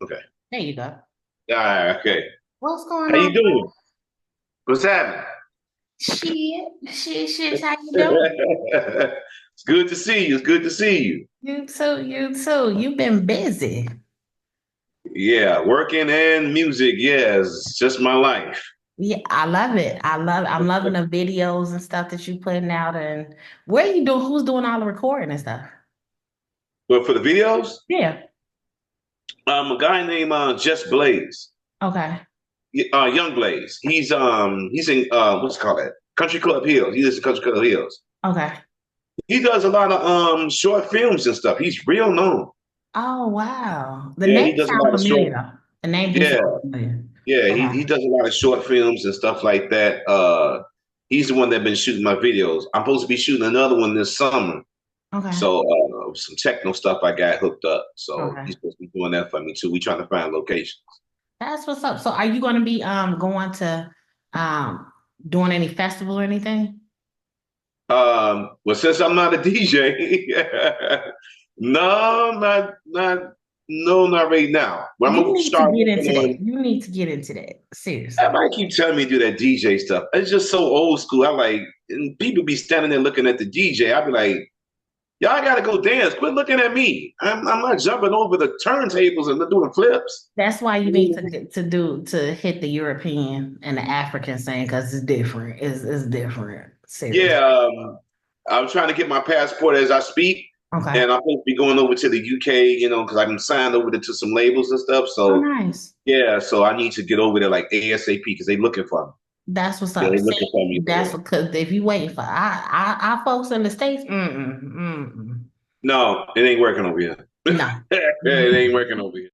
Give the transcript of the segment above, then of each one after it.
Okay. There you go. All right. Okay. What's going How on? you doing? What's happening? Shit. How you doing? It's good to see you. It's good to see you. You too. You too. You've been busy. Yeah, working and music. Yes, it's just my life. Yeah, I love it. I'm loving the videos and stuff that you putting out. And where you doing? Who's doing all the recording and stuff? But for the videos, Yeah. a guy named Just Blaze, Okay. Young Blaze. He's in what's it called that Country Club Hills. He lives in Country Club Hills. Okay. He does a lot of short films and stuff. He's real known. Oh wow. The Yeah, he name does a sounds lot of familiar short. though. The name do Yeah, sound familiar. yeah, Okay. he does a lot of short films and stuff like that. He's the one that been shooting my videos. I'm supposed to be shooting another one this summer. Okay. So some techno stuff I got hooked up. So Okay. he's supposed to be doing that for me too. We trying to find locations. That's what's up. So are you going to be going to um doing any festival or anything? Well, since I'm not a DJ, no, not right now. But I'm You gonna need to start get working into that. on. You need to get into that. Seriously. Everybody keep telling me to do that DJ stuff. It's just so old school. I like, and people be standing there looking at the DJ. I be like, y'all gotta go dance. Quit looking at me. I'm not jumping over the turntables and doing flips. That's why you need to hit the European and the African scene because it's different. It's different. Seriously. Yeah, I'm trying to get my passport as I speak, Okay. and I'm supposed to be going over to the UK, because I'm signed over to some labels and stuff. Oh, So nice. yeah, so I need to get over there like ASAP because they looking for me. That's what's Yeah, up. they See, looking for me over that's there. because if you waiting for our folks in the States, No, it ain't working over here. no. It ain't working over here.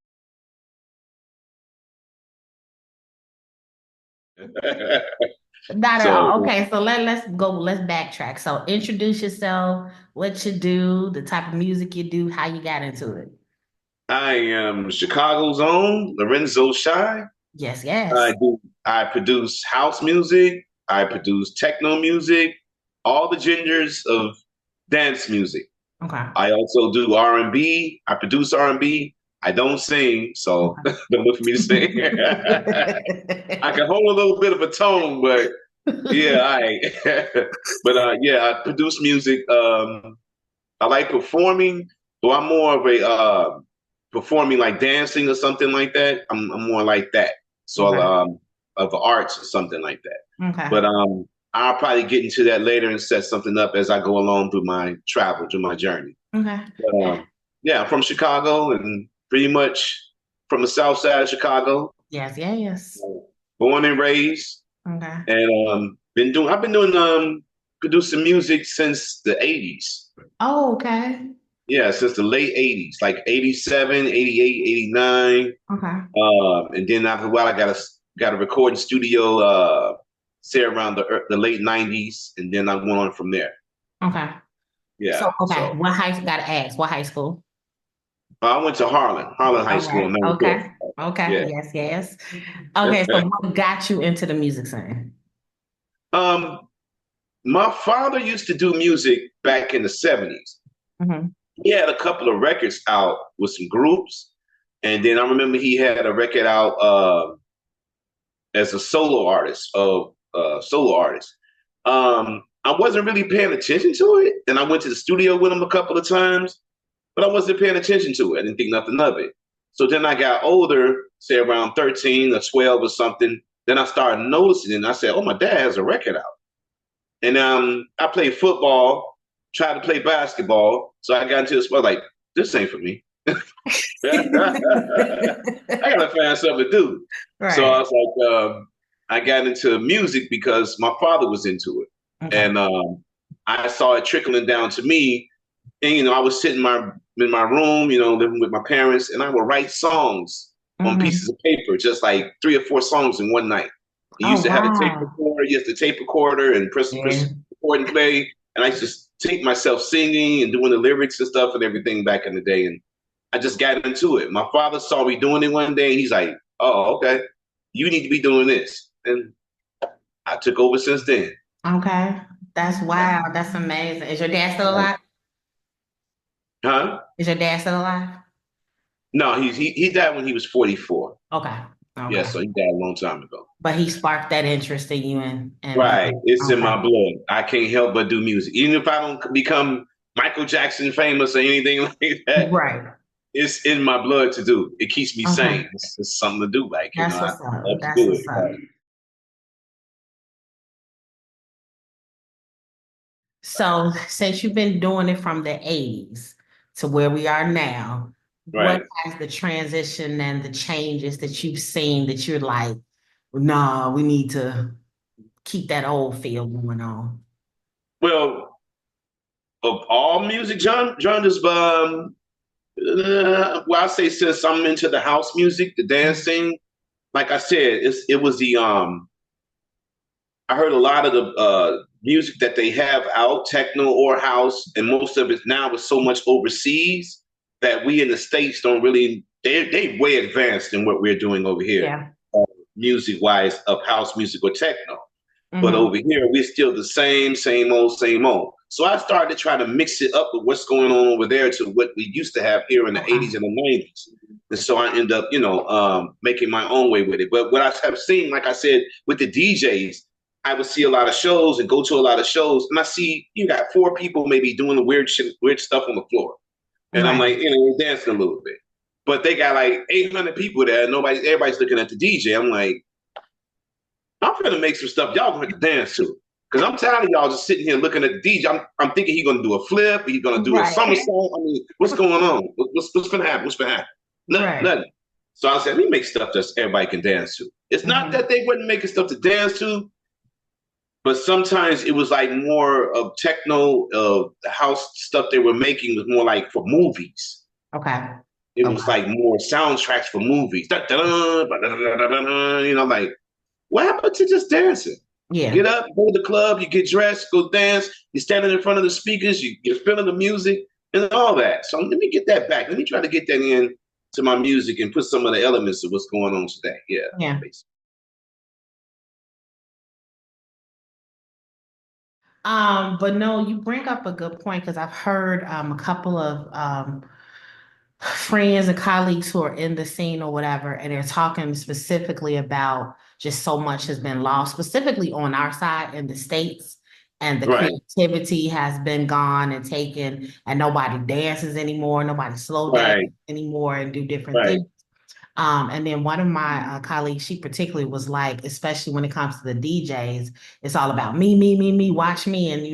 Not at all. So Okay, so let's backtrack. So introduce yourself, what you do, the type of music you do, how you got into it. I am Chicago's own Lorenzo Chi. Yes, I yes. do. I produce house music. I produce techno music. All the genders of dance music. Okay. I also do R&B. I produce R&B. I don't sing, so Okay. don't look for me to sing. I can hold a little bit of a tone, but yeah, but yeah, I produce music. I like performing, so I'm more of a performing like dancing or something like that. I'm more like that. So Okay. of the arts or something like that. Okay. But I'll probably get into that later and set something up as I go along through my travel, through my journey. Okay. But yeah, I'm from Chicago and pretty much from the south side of Chicago, Yes, yes. born and raised, Okay. and I've been doing producing music since the 80s. Oh, okay. Yeah, since the late 80s, like 87, 88, 89. Okay. And then after a while, I got a recording studio, say around the late 90s, and then I went on from there. Okay. Yeah, So, okay, so what high school gotta ask? What high school? I went to Harlan High All School right. in Mount Hood. Okay. Okay. Yeah. Yes, yes. Okay, so what got you into the music scene? um, my father used to do music back in the 70s. Hmm. He had a couple of records out with some groups, and then I remember he had a record out as a solo artist. I wasn't really paying attention to it, and I went to the studio with him a couple of times, but I wasn't paying attention to it. I didn't think nothing of it. So then I got older, say around 13 or 12 or something. Then I started noticing, and I said, "Oh, my dad has a record out." And I played football, tried to play basketball, so I got into the sport like this ain't for me. I gotta find something to do. So I Right. was like, I got into music because my father was into it, Okay. and I saw it trickling down to me. And I was sitting in my room, living with my parents, and I would write songs on Hmm. pieces of paper, just like 3 or 4 songs in one night. He Oh, used to have a tape wow. recorder, he used to tape recorder and Yeah. press record and play, and I used to tape myself singing and doing the lyrics and stuff and everything back in the day. And I just got into it. My father saw me doing it one day, and he's like, "Oh, okay, you need to be doing this." And I took over since then. Okay. That's wow. That's amazing. Is your dad still alive? Huh? Is your dad still alive? No, he died when he was 44. Okay. Yeah, Okay. so he died a long time ago. But he sparked that interest in you and Right. It's in okay. my blood. I can't help but do music. Even if I don't become Michael Jackson famous or anything like that, Right. it's in my blood to do. It keeps me Okay. sane. It's something to do. Like, That's I what's up. love to That's do it. what's up. Right. So since you've been doing it from the 80s to where we are now, what Right. has the transition and the changes that you've seen that you're like, no, we need to keep that old feel going on? Well, of all music genres, well, I say since I'm into the house music, the Mhm. dancing, like I said, it was I heard a lot of the music that they have out, techno or house, and most of it now is so much overseas that we in the States don't really, they way advanced in what we're doing over here, Yeah. music wise, of house music or techno. But Hmm. over here, we're still the same old, same old. So I started to try to mix it up with what's going on over there to what we used to have here in the Okay. 80s and the 90s. And so I end up, making my own way with it. But what I have seen, like I said, with the DJs, I would see a lot of shows and go to a lot of shows, and I see you got four people maybe doing the weird shit, weird stuff on the floor, and I'm Right. like, dancing a little bit. But they got like 800 people there. Everybody's looking at the DJ. I'm like, I'm gonna make some stuff y'all gonna have to dance to. Cause I'm tired of y'all just sitting here looking at the DJ. I'm thinking he's gonna do a flip, he's gonna do a Right. somersault. I mean, what's going on? What's gonna happen? What's gonna happen? Nothing, Right. nothing. So I said, let me make stuff that everybody can dance to. It's not Hmm. that they wasn't making stuff to dance to, but sometimes it was like more of techno, the house stuff they were making was more like for movies. Okay. It was Okay. like more soundtracks for movies. Like, what happened to just dancing? Yeah. Get up, go to the club, you get dressed, go dance, you're standing in front of the speakers, you're feeling the music and all that. So let me get that back. Let me try to get that in to my music and put some of the elements of what's going on today. Yeah, Yeah. basically. But no, you bring up a good point because I've heard a couple of friends and colleagues who are in the scene or whatever, and they're talking specifically about just so much has been lost, specifically on our side in the States, and the Right, creativity has been gone and taken, and nobody dances anymore, nobody slow dance right, anymore and do different right. things. And then one of my colleagues, she particularly was like, especially when it comes to the DJs, it's all about me, me, me, me, watch me. And,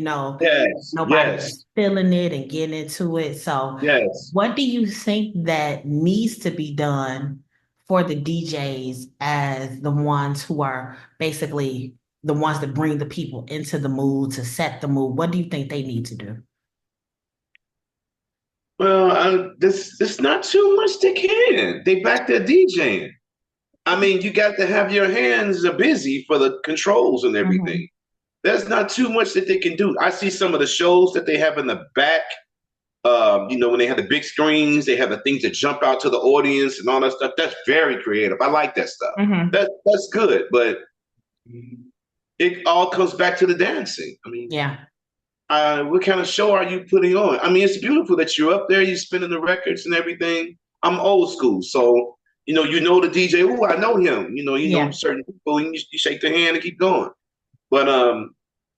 Yes, nobody's yes, feeling it and getting into it. So, yes. what do you think that needs to be done for the DJs as the ones who are basically the ones that bring the people into the mood to set the mood? What do you think they need to do? Well, this not too much they can. They back there DJing. I mean, you got to have your hands busy for the controls and Hmm. everything. There's not too much that they can do. I see some of the shows that they have in the back. When they have the big screens, they have the things that jump out to the audience and all that stuff. That's very creative. I like that stuff. Hmm. That's good, but it all comes back to the dancing. I mean, Yeah. what kind of show are you putting on? I mean, it's beautiful that you're up there, you're spinning the records and everything. I'm old school, so the DJ. Oh, I know him. Yeah. Certain people, and you shake their hand and keep going. But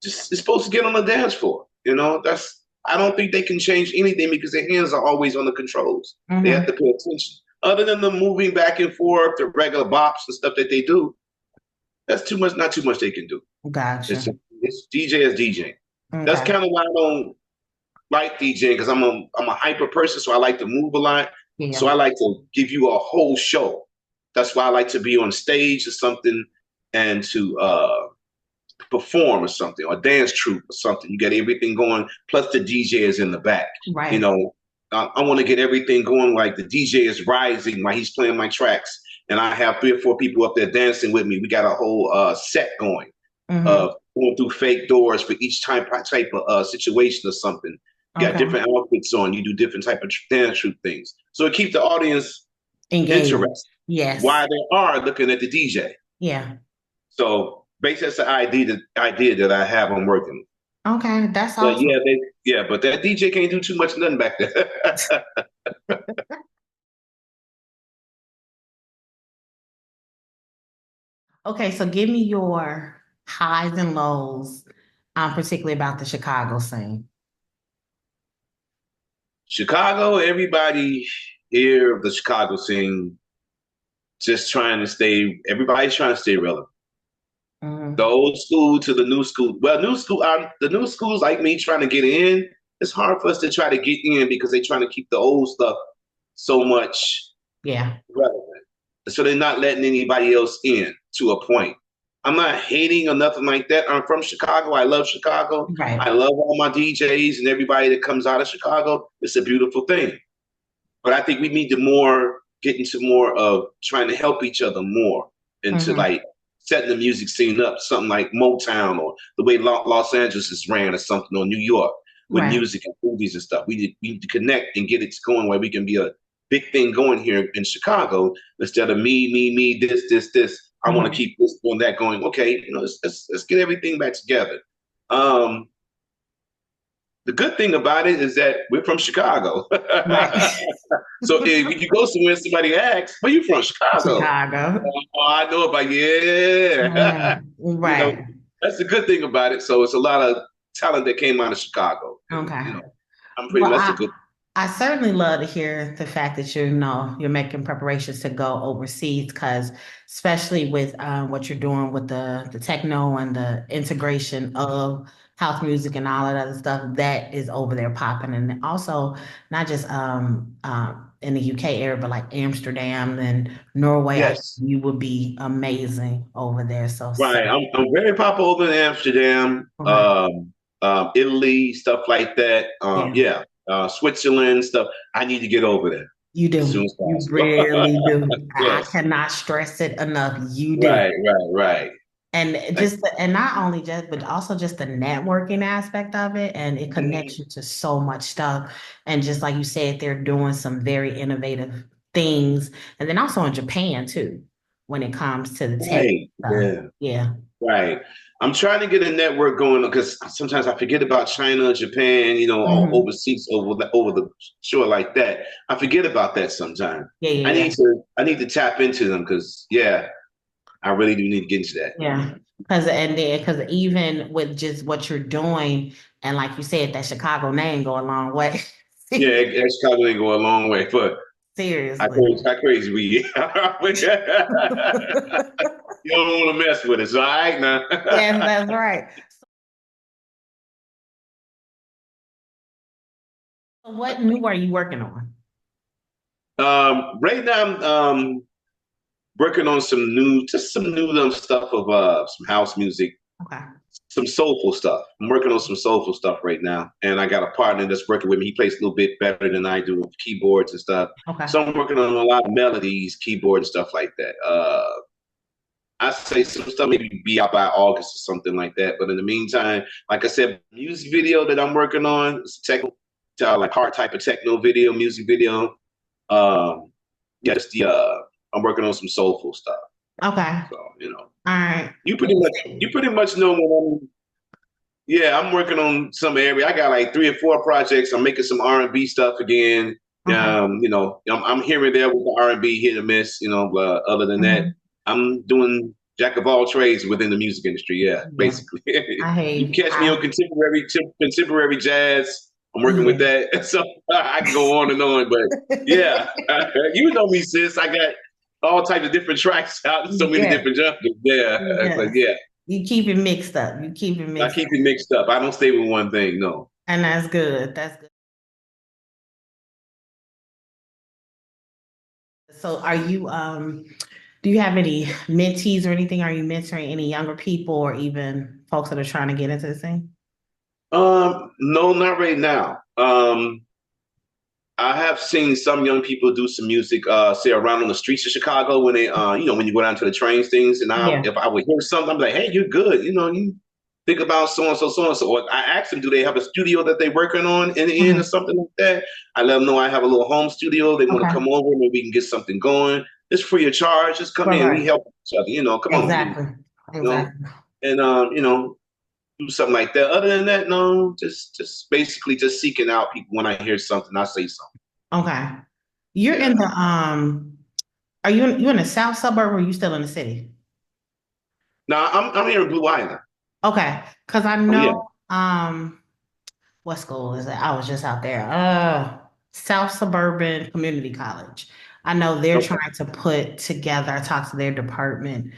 just it's supposed to get on the dance floor. That's I don't think they can change anything because their hands are always on the controls. They have to Hmm. pay attention. Other than the moving back and forth, the regular bops and stuff that they do, that's too much. Not too much they can do. It's Gotcha. it's DJ as DJ. That's Okay. kind of why I don't like DJing because I'm a hyper person, so I like to move a lot. So I Yeah. like to give you a whole show. That's why I like to be on stage or something and to perform or something, or dance troupe or something. You got everything going, plus the DJ is in the back. You Right. know, I want to get everything going like the DJ is rising while he's playing my tracks, and I have 3 or 4 people up there dancing with me. We got a whole set going, Hmm. going through fake doors for each type of situation or something. You got Okay. different outfits on. You do different type of dance troupe things. So it keeps the audience Engaged. interested Yes. while they are looking at the DJ. Yeah. So basically, that's the idea that I have on working. Okay. That's But awesome. but that DJ can't do too much nothing back there. Okay, so give me your highs and lows, particularly about the Chicago scene. Chicago, everybody here, the Chicago scene, just trying to stay. Everybody's trying to stay relevant. The Mhm. old school to the new school. Well, the new schools like me trying to get in. It's hard for us to try to get in because they're trying to keep the old stuff so much Yeah. relevant. So they're not letting anybody else in to a point. I'm not hating or nothing like that. I'm from Chicago. I love Chicago. I Right. love all my DJs and everybody that comes out of Chicago. It's a beautiful thing. But I think we need to more get into more of trying to help each other more into Hmm. like setting the music scene up, something like Motown or the way Los Angeles is ran or something, or New York with Right. music and movies and stuff. We need to connect and get it going where we can be a big thing going here in Chicago instead of me, this. I want to Hmm. keep this going, that going. Okay, let's get everything back together. Um, the good thing about it is that we're from Chicago. Right. So if you go somewhere, somebody asks, "Where you from?" Chicago. Chicago. Oh, I know about yeah. You know, Right. that's the good thing about it. So it's a lot of talent that came out of Chicago, and Okay. I'm pretty. Well, That's a good. I certainly love to hear the fact that you're making preparations to go overseas because especially with what you're doing with the techno and the integration of house music and all that other stuff that is over there popping and also not just in the UK area but like Amsterdam and Norway. I think Yes, you would be amazing over there. So right. I'm very popular over in Amsterdam, okay. Italy, stuff like that. Yeah. Yeah, Switzerland stuff. I need to get over there You as soon do. as You possible. really do. I Yes. cannot stress it enough. You do. Right. And Like, and not only just, but also just the networking aspect of it. And it connects mhm. you to so much stuff. And just like you said, they're doing some very innovative things. And then also in Japan too, when it comes to the tech Right. stuff. Yeah. Yeah. Right. I'm trying to get a network going because sometimes I forget about China, Japan, Hmm. overseas over the shore like that. I forget about that sometimes. Yeah, yeah, yeah. I need to tap into them because yeah, I really do need to get into that. Yeah. Because even with just what you're doing, and like you said, that Chicago name go a long way. Yeah, it's probably go a long way, but Seriously. how crazy we you don't want to mess with us, all right now. Yes, that's right. So what new are you working on? Right now I'm working on some new stuff of some house music, Okay. some soulful stuff. I'm working on some soulful stuff right now, and I got a partner that's working with me. He plays a little bit better than I do with keyboards and stuff. Okay. So I'm working on a lot of melodies, keyboard and stuff like that. I say some stuff maybe be out by August or something like that. But in the meantime, like I said, music video that I'm working on, it's techno, like hard type of techno video, music video. Um, yeah, just the I'm working on some soulful stuff. Okay. So All right. you pretty much know what I'm. Yeah, I'm working on some area. I got like 3 or 4 projects. I'm making some R&B stuff again. Okay. I'm here and there with the R&B, hit or miss. Other than that, Mhm. I'm doing jack of all trades within the music industry. Yeah, Yeah. basically. I You hate catch me on contemporary jazz. I'm working with yeah. that, so I can go on and on. But yeah, you know me, sis. I got all types of different tracks out, so many Yeah. different genres. Yeah, but Yes. yeah. You keep it mixed up. You keep it I mixed keep up. it mixed up. I don't stay with one thing. No. And that's good. That's good. So are you do you have any mentees or anything? Are you mentoring any younger people or even folks that are trying to get into the scene? No, not right now. I have seen some young people do some music, say around on the streets of Chicago when they, when you go down to the trains things. And Yeah. if I would hear something, I'm like, hey, you're good. think about so and so, so and so. Or I ask them, do they have a studio that they're working on in the end or Mhm. something like that? I let them know I have a little home studio. They want to Okay. come over, maybe we can get something going. It's free of charge. Just come Right, in. We right. help each other. Come on, Exactly. you know, Exactly. and do something like that. Other than that, no, just basically just seeking out people. When I hear something, I say something. Okay. You're in Yeah. the are you in the south suburb or are you still in the city? Now I'm here in Blue Island. Okay. Because I Oh know yeah. what school is it? I was just out there. South Suburban Community College. I know they're Okay. trying to put together, I talked to their department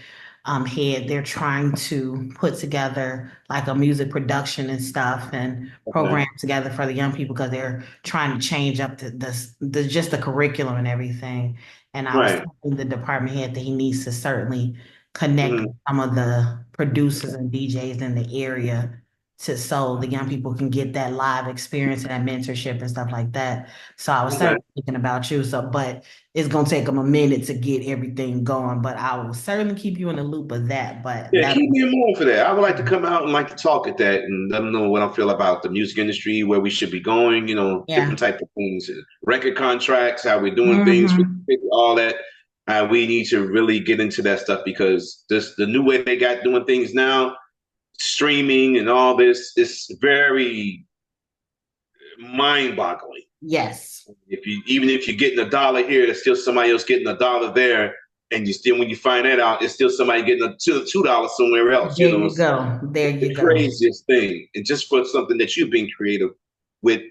head. They're trying to put together like a music production and stuff and Okay. program together for the young people because they're trying to change up the just the curriculum and everything. And I was Right. telling the department head that he needs to certainly connect Hmm. with some of the producers and DJs in the area to so the young people can get that live experience and that mentorship and stuff like that. So I was Okay. certainly thinking about you. So, but it's gonna take them a minute to get everything going. But I will certainly keep you in the loop of that. But Yeah, that, keep me in mind for that. I would like to come out and like to talk at that and let them know what I feel about the music industry, where we should be going, yeah. different type of things, record contracts, how we're doing things, Hmm. all that. We need to really get into that stuff because this the new way they got doing things now, streaming and all this, is very mind-boggling. Yes. Even if you're getting $1 here, there's still somebody else getting $1 there, and you still when you find that out, it's still somebody getting a $2 somewhere else. There you go. There It's you the go. craziest thing, and just for something that you've been creative with,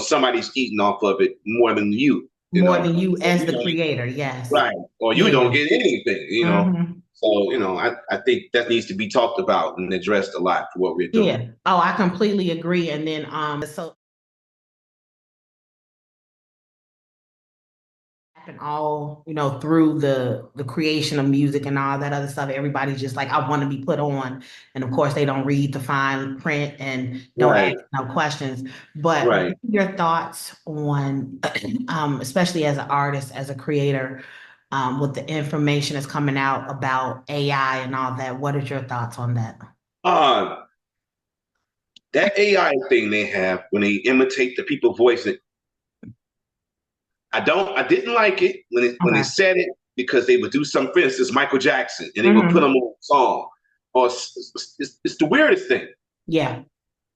somebody's eating off of it more than you. More than you Or as the creator. Yes. right, or you don't Yeah. get anything. Hmm. So I think that needs to be talked about and addressed a lot for what we're doing. Yeah. Oh, I completely agree. And then so happen all through the creation of music and all that other stuff. Everybody's just like, I want to be put on, and of course they don't read the fine print and don't ask Right, no questions. But what right. are your thoughts on especially as an artist, as a creator, with the information that's coming out about AI and all that? What is your thoughts on that? Uh, that AI thing they have when they imitate the people voice, I didn't like it when they Okay. said it because they would do some, for instance, Michael Jackson, and they would put Hmm. him on a song. Or it's the weirdest thing. Yeah.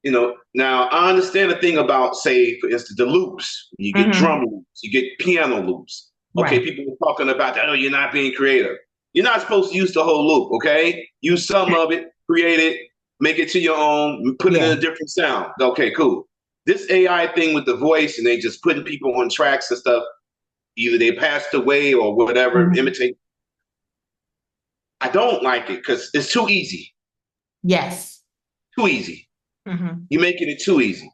Now I understand the thing about, say, for instance, the loops. You get drum Hmm. loops, you get piano loops. Okay, Right. people were talking about that. Oh, you're not being creative. You're not supposed to use the whole loop. Okay, use some of it, create it, make it to your own, put it in Yeah. a different sound. Okay, cool. This AI thing with the voice and they just putting people on tracks and stuff. Either they passed away or whatever. Mhm. Imitate. I don't like it because it's too easy. Yes. Too easy. Hmm. You're making it too easy.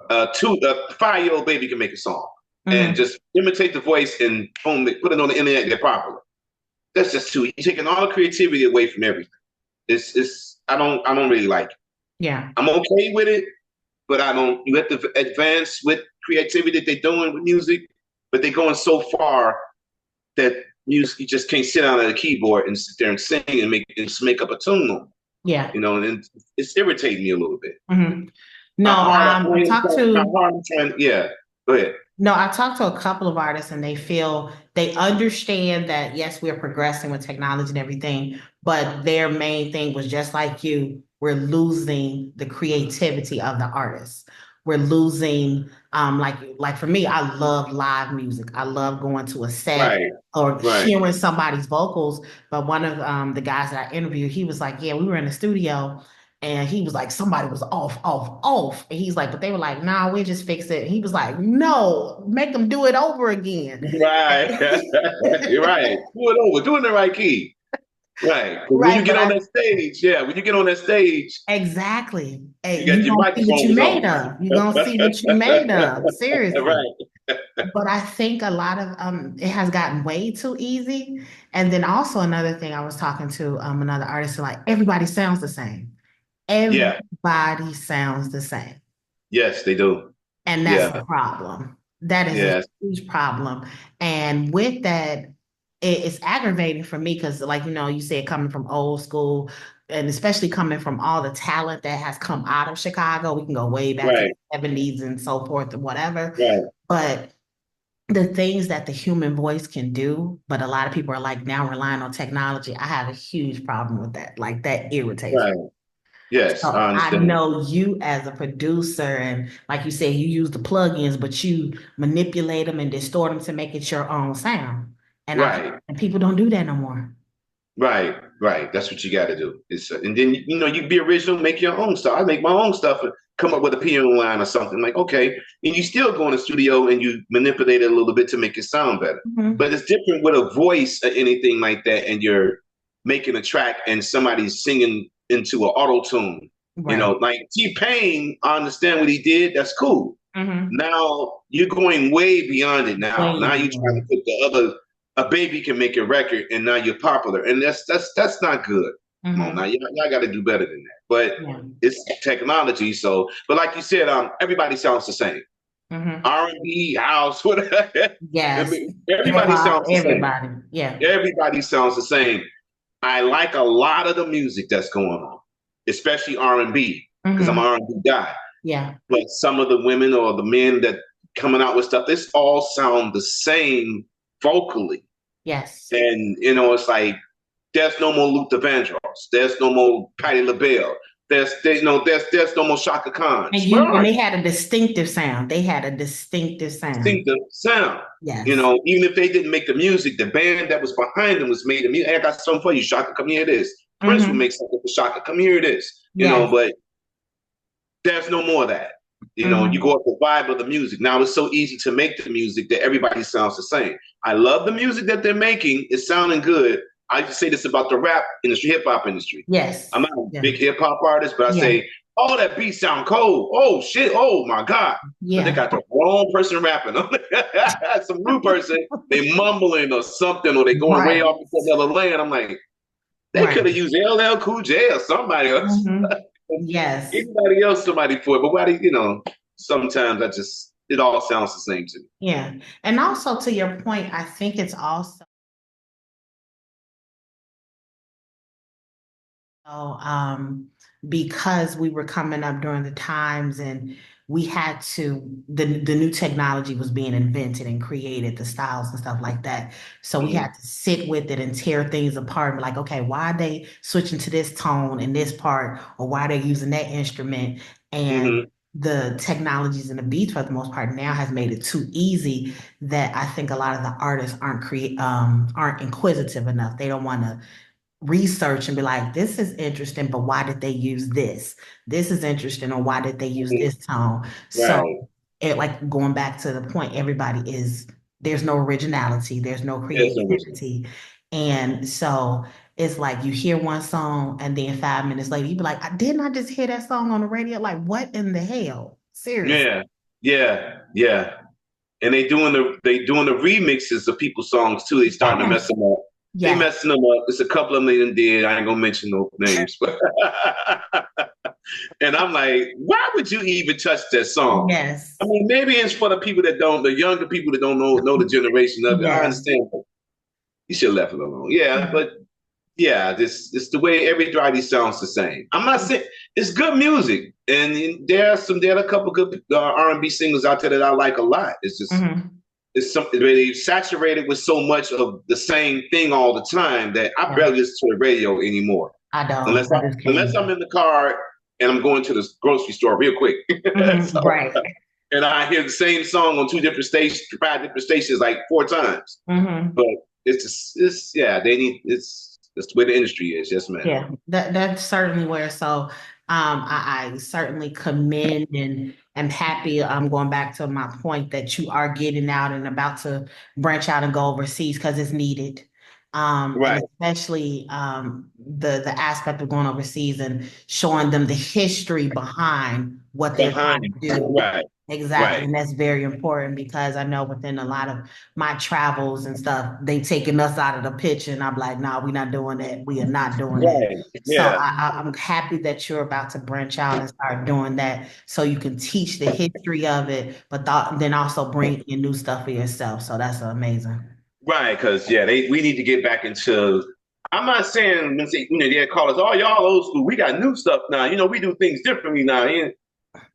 A 5-year-old baby can make a song and Hmm. just imitate the voice and boom, put it on the internet properly. That's just too. You're taking all the creativity away from everything. It's. I don't really like it. Yeah. I'm okay with it, but I don't. You have to advance with creativity that they're doing with music, but they're going so far that music you just can't sit down at a keyboard and sit there and sing and make up a tune on. Yeah. And it's irritating me a little bit. Hmm. No, How hard I talked how to hard I'm trying. Yeah, go ahead. no, I talked to a couple of artists and they feel they understand that yes, we're progressing with technology and everything, but their main thing was just like you, we're losing the creativity of the artists. We're losing like for me, I love live music. I love going to a set Right, or right. hearing somebody's vocals. But one of the guys that I interviewed, he was like, yeah, we were in the studio. And he was like, somebody was off, off, off. And he's like, but they were like, nah, we just fixed it. And he was like, no, make them do it over again. Right. You're right. Do it over. Do it in the right key. Right. 'Cause when you Right. get But on that stage, yeah, when you get on that stage, exactly. Hey, you you're got your going to see what microphone you was made on. of. You're going to see what you made of. Seriously. Right. But I think a lot of it has gotten way too easy. And then also another thing, I was talking to another artist, like everybody sounds the same. Yeah. Everybody sounds the same. Yes, they do. And that's Yeah. the problem. That is a Yes. huge problem. And with that, it's aggravating for me because, like, you said, coming from old school, and especially coming from all the talent that has come out of Chicago, we can go way back to the Right, 70s and so forth and whatever. right, But the things that the human voice can do, but a lot of people are like now relying on technology. I have a huge problem with that. Like that irritates me. right. Yes, So I I understand. know you as a producer, and like you said, you use the plugins, but you manipulate them and distort them to make it your own sound. Right. And people don't do that no more. Right, right. That's what you got to do. And then you be original, make your own stuff. I make my own stuff and come up with a piano line or something like okay. And you still go in the studio and you manipulate it a little bit to make it sound better. Mhm. But it's different with a voice or anything like that, and you're making a track and somebody's singing into an auto tune. Right. Like T-Pain, I understand what he did. That's cool. Hmm. Now you're going way beyond it. Now Way you're trying to beyond. put the other. A baby can make a record, and now you're popular, and that's not good. Come on, now Hmm. y'all got to do better than that. But Yeah. it's technology, so. But like you said, everybody sounds the same. Hmm. R&B, house, whatever. I Yes. mean, Hip everybody hop, sounds the same. everybody. Yeah. Everybody sounds the same. I like a lot of the music that's going on, especially R&B, because I'm an Hmm. R&B guy. Yeah. But some of the women or the men that coming out with stuff, this all sound the same vocally. Yes. And it's like there's no more Luther Vandross. There's no more Patti LaBelle. There's no more Shaka And Khan's. Where and are they you? had a distinctive sound. They had a distinctive sound. Distinctive sound. Yes. Even if they didn't make the music, the band that was behind them was made the music. Hey, I got something for you, Shaka. Come here, this. Prince would Hmm. make something for Shaka. Come here, this. Yes. But there's no more of that. You go Hmm. up the vibe of the music. Now it's so easy to make the music that everybody sounds the same. I love the music that they're making. It's sounding good. I just say this about the rap industry, hip hop industry. I'm Yes. not a Yeah. big hip hop artist, but I Yeah. say, oh, that beat sound cold. Oh shit. Oh my God. But they Yeah. got the wrong person rapping. Some new person, they mumbling or something, or they going way Right. off into another lane. I'm like, they Right. could have used LL Cool J or somebody else. Hmm. Yes. Anybody else, somebody for it. But why do sometimes it all sounds the same to me. Yeah. And also to your point, I think it's also um, because we were coming up during the times and we had to the new technology was being invented and created, the styles and stuff like that. So we Mm-hmm. had to sit with it and tear things apart and be like, okay, why are they switching to this tone in this part, or why are they using that instrument? And Mm-hmm. the technologies and the beats for the most part now has made it too easy that I think a lot of the artists aren't inquisitive enough. They don't want to research and be like, this is interesting, but why did they use this? This is interesting, or why did they use Mm-hmm. this tone? So Right. it like going back to the point, everybody is there's no originality, there's no There's no reason. creativity. And so it's like you hear one song and then 5 minutes later you be like, Didn't I just hear that song on the radio? Like, what in the hell? Seriously. Yeah. Yeah. Yeah. And they doing the remixes of people's songs too. They starting to mess Yes, them up. They yes, messing them up. It's a couple of them they done did. I ain't gonna mention no names, but and I'm like, why would you even touch that song? I yes, mean, maybe it's for the younger people that don't know the generation of it. I yes. understand. But you should have left it alone. Yeah, but yeah, this it's the way everybody sounds the same. I'm not saying it's good music, and there are a couple good R&B singers out there that I like a lot. It's just Hmm. it's something really saturated with so much of the same thing all the time that I Yeah, barely listen to the radio anymore. I Unless don't. I, I just unless can't. I'm in the car and I'm going to the grocery store real quick. Hmm. So, Right. and I hear the same song on two different stations, five different stations, like four times. Hmm. But it's yeah, they need it's the way the industry is. Yes, ma'am. Yeah, that's certainly where. So, I certainly commend and am happy. I'm going back to my point that you are getting out and about to branch out and go overseas because it's needed. And Right. especially the aspect of going overseas and showing them the history behind what they're trying Behind. to do. Right. Exactly, Right. and that's very important because I know within a lot of my travels and stuff, they taking us out of the picture, and I'm like, nah, we're not doing that. We are not doing that. Right. So Yeah. I'm happy that you're about to branch out and start doing that, so you can teach the history of it, but then also bring in new stuff for yourself. So that's amazing. Right. Because yeah, we need to get back into. I'm not saying when say, they call us, oh, y'all old school. We got new stuff now. We do things differently now. And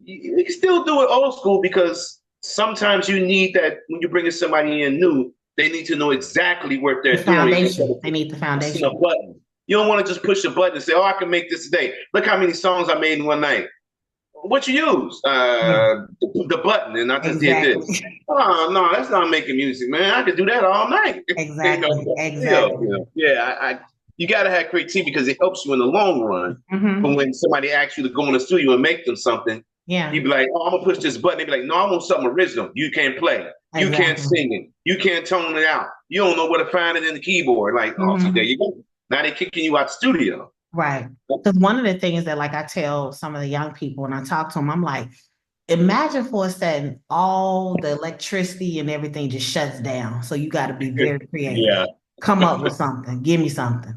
we can still do it old school because sometimes you need that when you're bringing somebody in new, they need to know exactly what The they're doing instead of foundation. They need the pushing a foundation. button. You don't want to just push a button and say, oh, I can make this today. Look how many songs I made in one night. What you use? Yeah, The button, and I just did this. exactly. Oh no, that's not making music, man. I could do that all night. Exactly. But still, Exactly. yeah. You got to have creativity because it helps you in the long run. But Hmm. when somebody asks you to go in the studio and make them something, Yeah, you'd be like, "Oh, I'm gonna push this button." They'd be like, "No, I want something original. You can't play. You can't exactly. sing it. You can't tone it out. You don't know where to find it in the keyboard." Like, oh, see, there Hmm. you go. Now they're kicking you out the studio. Right. Because one of the things that, like, I tell some of the young people when I talk to them, I'm like, imagine for a second all the electricity and everything just shuts down. So you got to be very creative. Yeah. Come up with something. Give me something.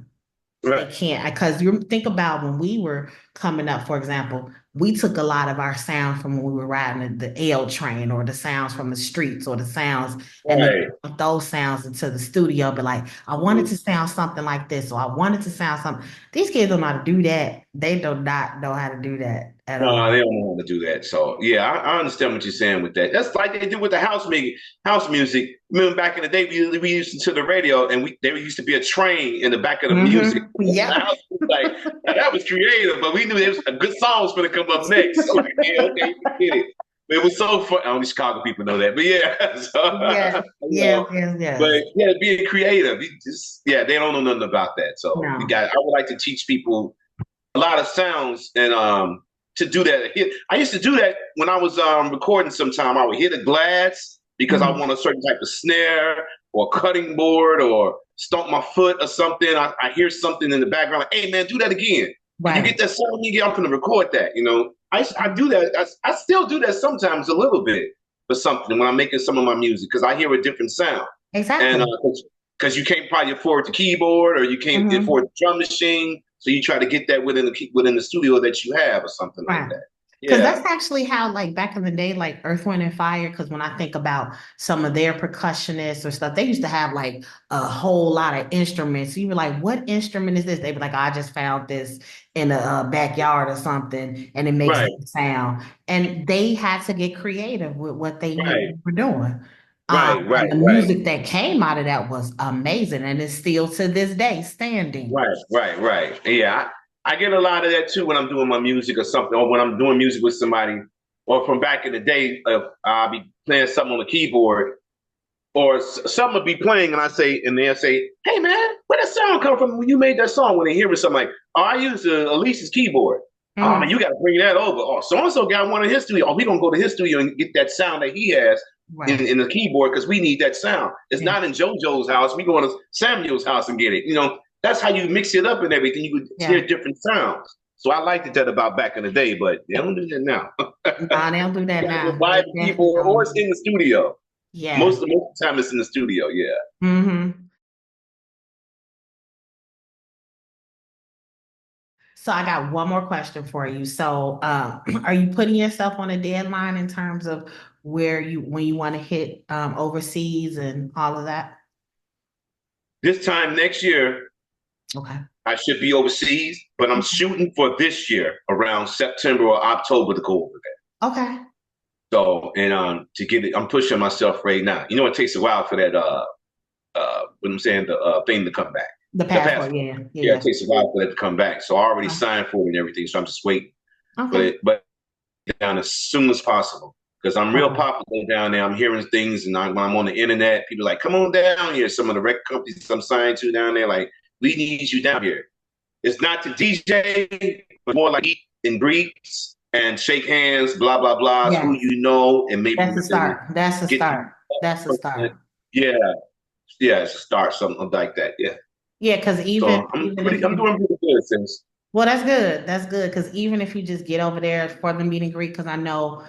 They Right. can't because you think about when we were coming up, for example, we took a lot of our sound from when we were riding the L train or the sounds from the streets or the sounds, and then Right. put those sounds into the studio. But like, I wanted to sound something like this, or I wanted to sound something. These kids don't know how to do that. They do not know how to do that at No, all. they don't want to do that. So yeah, I understand what you're saying with that. That's like they do with the house music. Remember back in the day, we used to the radio, and there used to be a train in the back of the music. The Yep. house was like now, that was creative, but we knew there was a good song was going to come up next. So like, yeah, okay, we get it. But it was so fun. Only Chicago people know that, but yeah, Yes. so, Yes. Yes. but Yes. yeah, being creative, they don't know nothing about that. So No. I would like to teach people a lot of sounds and to do that. I used to do that when I was recording sometime. I would hit a glass because I Mhm. want a certain type of snare or cutting board or stomp my foot or something. I hear something in the background like, hey man, do that again. Can you Right. get that sound you get? I'm gonna record that. I do that. I still do that sometimes a little bit for something when I'm making some of my music because I hear a different sound. And Exactly. because you can't probably afford the keyboard or you can't Mhm. afford the drum machine, so you try to get that within the studio that you have or something like Right. that. Because Yeah, that's actually how, like, back in the day, like Earth, Wind, and Fire, because when I think about some of their percussionists or stuff, they used to have like a whole lot of instruments. So you were like, what instrument is this? They'd be like, I just found this in a backyard or something, and it makes right, this sound. And they had to get creative with what they right, were doing. right, And right, the right, music that came out of that was amazing, and it's still to this day standing. right. Yeah, I get a lot of that too when I'm doing my music or something, or when I'm doing music with somebody, or from back in the day, I'll be playing something on the keyboard, or something will be playing, and and they'll say, "Hey man, where that sound come from when you made that song?" When they hear something like, "Oh, I used Elise's keyboard." Oh man, Mhm. you got to bring that over. Oh, so and so got one in his studio. Oh, we gonna go to his studio and get that sound that he has Right. in the keyboard because we need that sound. It's Yeah. not in JoJo's house. We going to Samuel's house and get it. That's how you mix it up and everything. You could Yeah. hear different sounds. So I liked that about back in the day, but they don't do that now. Nah, they don't do that You gotta go now. buy They the definitely keyboard, or it's don't. in the studio. Yes. Most of the time, it's in the studio. Yeah. Hmm. So I got one more question for you. So, are you putting yourself on a deadline in terms of when you want to hit overseas and all of that? This time next year, Okay. I should be overseas, but I'm shooting for this year around September or October to go over there. Okay. So, and to get it, I'm pushing myself right now. It takes a while for that what I'm saying, the thing to come back. The The passport. passport. Yeah. Yeah, it Yeah. takes a while for that to come back. So I already Yeah. signed for it and everything. So I'm just waiting. Okay. But down as soon as possible. Because I'm real Okay. popular down there. I'm hearing things, and when I'm on the internet, people are like, "Come on down here." Some of the record companies I'm signed to down there, like, "We need you down here." It's not to DJ, but more like eat and greets and shake hands, blah blah blah. Who Yes. you know, and maybe That's we a can start. That's a get you. start. That's a start. Yeah, yeah, it's a start, something like that. Yeah. Yeah, because So even if I'm you doing pretty good since. well, that's good. That's good because even if you just get over there for the meet and greet, because I know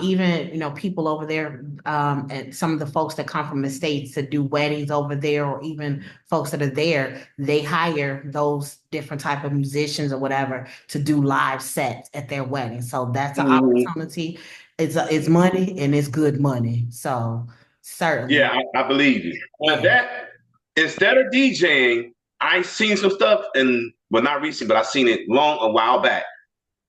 even people over there and some of the folks that come from the States to do weddings over there, or even folks that are there, they hire those different type of musicians or whatever to do live sets at their wedding. So that's an Mhm. opportunity. It's money and it's good money. So certainly, Yeah, I believe you. Now yeah. that instead of DJing, I seen some stuff, and well, not recent, but I seen it a while back.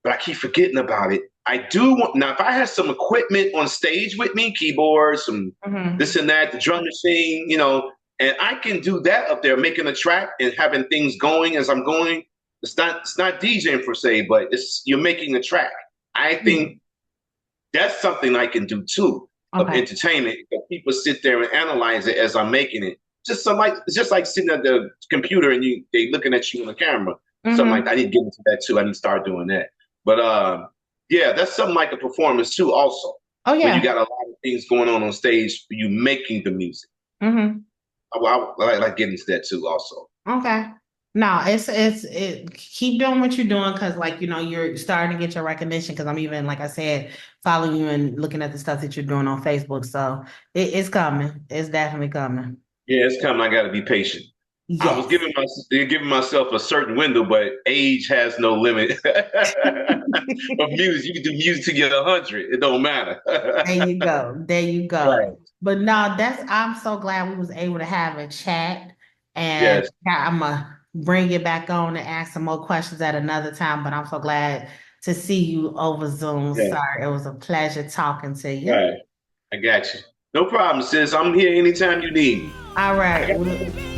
But I keep forgetting about it. I do want now. If I had some equipment on stage with me, keyboards, some Mm-hmm. this and that, the drum machine, and I can do that up there, making a track and having things going as I'm going. It's not DJing per se, but it's you're making a track. I Yeah. think that's something I can do too of Okay. entertainment. But people sit there and analyze it as I'm making it. It's just like sitting at the computer and they looking at you on the camera. Something like that. Mm-hmm. I need to get into that too. I need to start doing that. But yeah, that's something like a performance too. Also, Oh when you yeah. got a lot of things going on stage, for you making the music. Mm-hmm. I like getting into that too. Also, Okay. No, keep doing what you're doing because like you're starting to get your recognition because I'm even like I said following you and looking at the stuff that you're doing on Facebook. So it's coming. It's definitely coming. yeah, it's coming. I got to be patient. I was Yes. giving myself a certain window, but age has no limit. Of music, you can do music till you're 100. It don't matter. There you go. There you go. Right. But no, I'm so glad we was able to have a chat and Yes. I'm gonna bring it back on and ask some more questions at another time. But I'm so glad to see you over Zoom, Yes. sir. It was a pleasure talking to you. Right. I got you. No problem, sis. I'm here anytime you need me. All I right. got Well,